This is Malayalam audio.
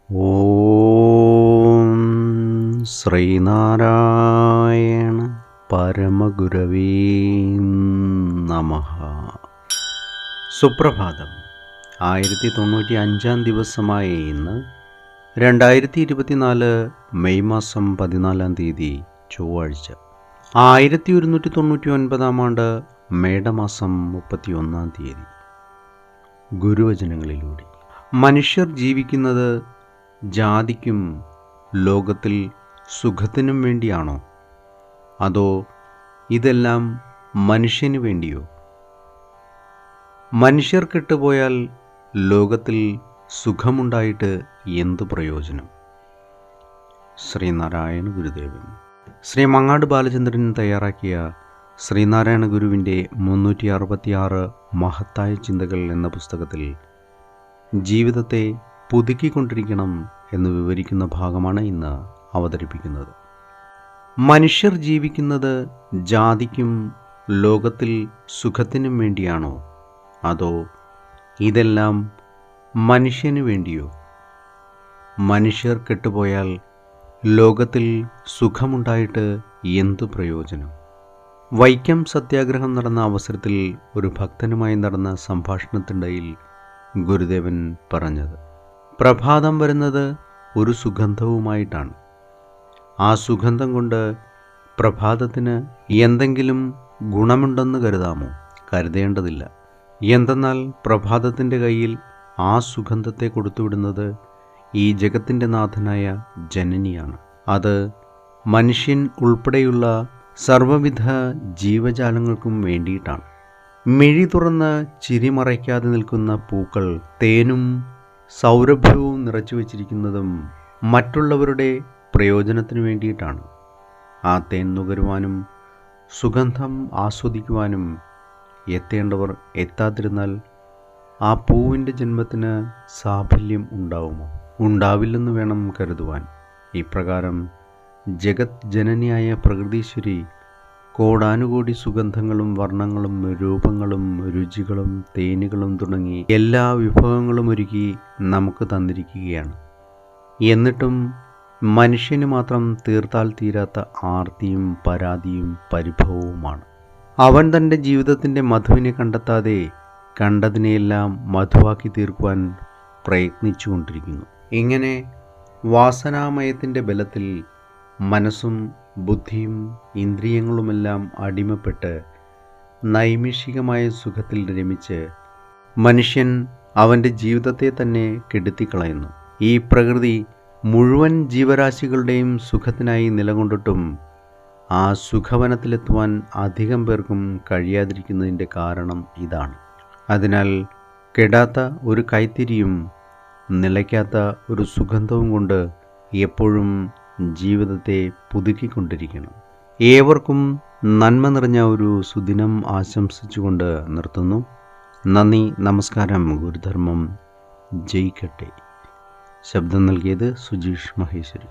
ഓം ശ്രീനാരായണ പരമഗുരവേ നമഃ. സുപ്രഭാതം. 1095 ദിവസമായ ഇന്ന് 2024 മെയ് മാസം 14 ചൊവ്വാഴ്ച, 1199 ആണ്ട് മേടമാസം 31. ഗുരുവചനങ്ങളിലൂടെ മനുഷ്യർ ജീവിക്കുന്നത് ജാതിക്കും ലോകത്തിൽ സുഖത്തിനും വേണ്ടിയാണോ, അതോ ഇതെല്ലാം മനുഷ്യന് വേണ്ടിയോ? മനുഷ്യർ കെട്ടുപോയാൽ ലോകത്തിൽ സുഖമുണ്ടായിട്ട് എന്തു പ്രയോജനം? ശ്രീനാരായണ ഗുരുദേവൻ. ശ്രീ മങ്ങാട് ബാലചന്ദ്രൻ തയ്യാറാക്കിയ ശ്രീനാരായണ ഗുരുവിൻ്റെ 366 മഹത്തായ ചിന്തകൾ എന്ന പുസ്തകത്തിൽ ജീവിതത്തെ പുതുക്കിക്കൊണ്ടിരിക്കണം എന്ന് വിവരിക്കുന്ന ഭാഗമാണ് ഇന്ന് അവതരിപ്പിക്കുന്നത്. മനുഷ്യർ ജീവിക്കുന്നത് ജാതിക്കും ലോകത്തിൽ സുഖത്തിനും വേണ്ടിയാണോ, അതോ ഇതെല്ലാം മനുഷ്യന് വേണ്ടിയോ? മനുഷ്യർ കെട്ടുപോയാൽ ലോകത്തിൽ സുഖമുണ്ടായിട്ട് എന്തു പ്രയോജനം? വൈക്കം സത്യാഗ്രഹം നടന്ന അവസരത്തിൽ ഒരു ഭക്തനുമായി നടന്ന സംഭാഷണത്തിനിടയിൽ ഗുരുദേവൻ പറഞ്ഞത്, പ്രഭാതം വരുന്നത് ഒരു സുഗന്ധവുമായിട്ടാണ്. ആ സുഗന്ധം കൊണ്ട് പ്രഭാതത്തിന് എന്തെങ്കിലും ഗുണമുണ്ടെന്ന് കരുതാമോ? കരുതേണ്ടതില്ല. എന്തെന്നാൽ പ്രഭാതത്തിൻ്റെ കയ്യിൽ ആ സുഗന്ധത്തെ കൊടുത്തുവിടുന്നത് ഈ ജഗത്തിൻ്റെ നാഥനായ ജനനിയാണ്. അത് മനുഷ്യൻ ഉൾപ്പെടെയുള്ള സർവ്വവിധ ജീവജാലങ്ങൾക്കും വേണ്ടിയിട്ടാണ്. മിഴി തുറന്ന് ചിരി മറയ്ക്കാതെ നിൽക്കുന്ന പൂക്കൾ തേനും സൗരഭ്യവും നിറച്ചു വച്ചിരിക്കുന്നതും മറ്റുള്ളവരുടെ പ്രയോജനത്തിനു വേണ്ടിയിട്ടാണ്. ആ തേൻ നുകരുവാനും സുഗന്ധം ആസ്വദിക്കുവാനും എത്തേണ്ടവർ എത്താതിരുന്നാൽ ആ പൂവിൻ്റെ ജന്മത്തിന് സാഫല്യം ഉണ്ടാവുമോ? ഉണ്ടാവില്ലെന്ന് വേണം കരുതുവാൻ. ഇപ്രകാരം ജഗത് ജനനിയായ പ്രകൃതീശ്വരി കോടാനുകോടി സുഗന്ധങ്ങളും വർണ്ണങ്ങളും രൂപങ്ങളും രുചികളും തേനുകളും തുടങ്ങി എല്ലാ വിഭവങ്ങളും ഒരുക്കി നമുക്ക് തന്നിരിക്കുകയാണ്. എന്നിട്ടും മനുഷ്യന് മാത്രം തീർത്താൽ തീരാത്ത ആർത്തിയും പരാതിയും പരിഭവവുമാണ്. അവൻ തൻ്റെ ജീവിതത്തിൻ്റെ മധുവിനെ കണ്ടെത്താതെ കണ്ടതിനെയെല്ലാം മധുവാക്കി തീർക്കുവാൻ പ്രയത്നിച്ചുകൊണ്ടിരിക്കുന്നു. ഇങ്ങനെ വാസനാമയത്തിൻ്റെ ബലത്തിൽ മനസ്സും ബുദ്ധിയും ഇന്ദ്രിയങ്ങളുമെല്ലാം അടിമപ്പെട്ട് നൈമിഷികമായ സുഖത്തിൽ രമിച്ച് മനുഷ്യൻ അവൻ്റെ ജീവിതത്തെ തന്നെ കെടുത്തിക്കളയുന്നു. ഈ പ്രകൃതി മുഴുവൻ ജീവരാശികളുടെയും സുഖത്തിനായി നിലകൊണ്ടിട്ടും ആ സുഖവനത്തിലെത്തുവാൻ അധികം പേർക്കും കഴിയാതിരിക്കുന്നതിൻ്റെ കാരണം ഇതാണ്. അതിനാൽ കെടാത്ത ഒരു കൈത്തിരിയും നിലയ്ക്കാത്ത ഒരു സുഗന്ധവും കൊണ്ട് എപ്പോഴും ജീവിതത്തെ പുതുക്കിക്കൊണ്ടിരിക്കണം. ഏവർക്കും നന്മ നിറഞ്ഞ ഒരു സുദിനം ആശംസിച്ചുകൊണ്ട് നിർത്തുന്നു. നന്ദി, നമസ്കാരം. ഗുരുധർമ്മം ജയിക്കട്ടെ. ശബ്ദം നൽകിയത് സുജീഷ് മഹേശ്വരി.